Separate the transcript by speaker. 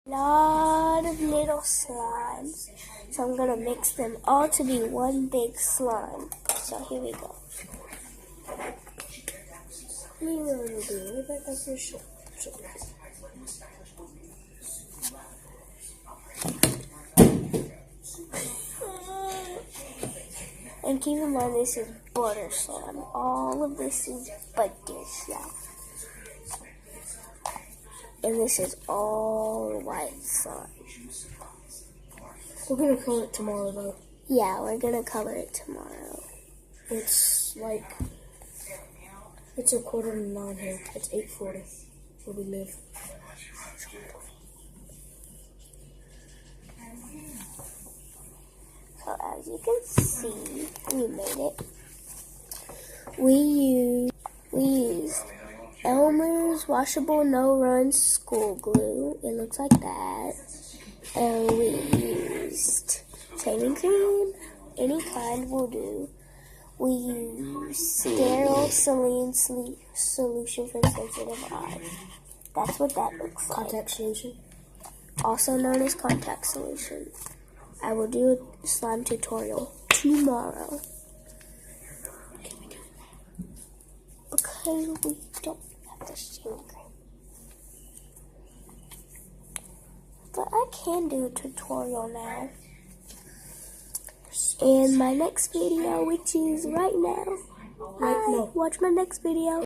Speaker 1: lot of little slimes. So I'm going to mix them all to be one big slime. So here we go. And keep in mind, this is butter slime. All of this is butter slime. And this is all white slime.
Speaker 2: We're going to color it tomorrow, though.
Speaker 1: Yeah, we're going to color it tomorrow.
Speaker 2: It's like, it's 8:45 here. It's 8:40 where we live.
Speaker 1: So as you can see, we made it. We used Elmer's washable no-run school glue. It looks like that. And we used shaving cream. Any kind will do. We used sterile saline solution for sensitive eyes. That's what that looks like.
Speaker 2: Contact solution.
Speaker 1: Also known as contact solution. I will do a slime tutorial tomorrow. Because we don't have the shaving cream. But I can do a tutorial now. In my next video, which is right now.
Speaker 2: No.
Speaker 1: Watch my next video.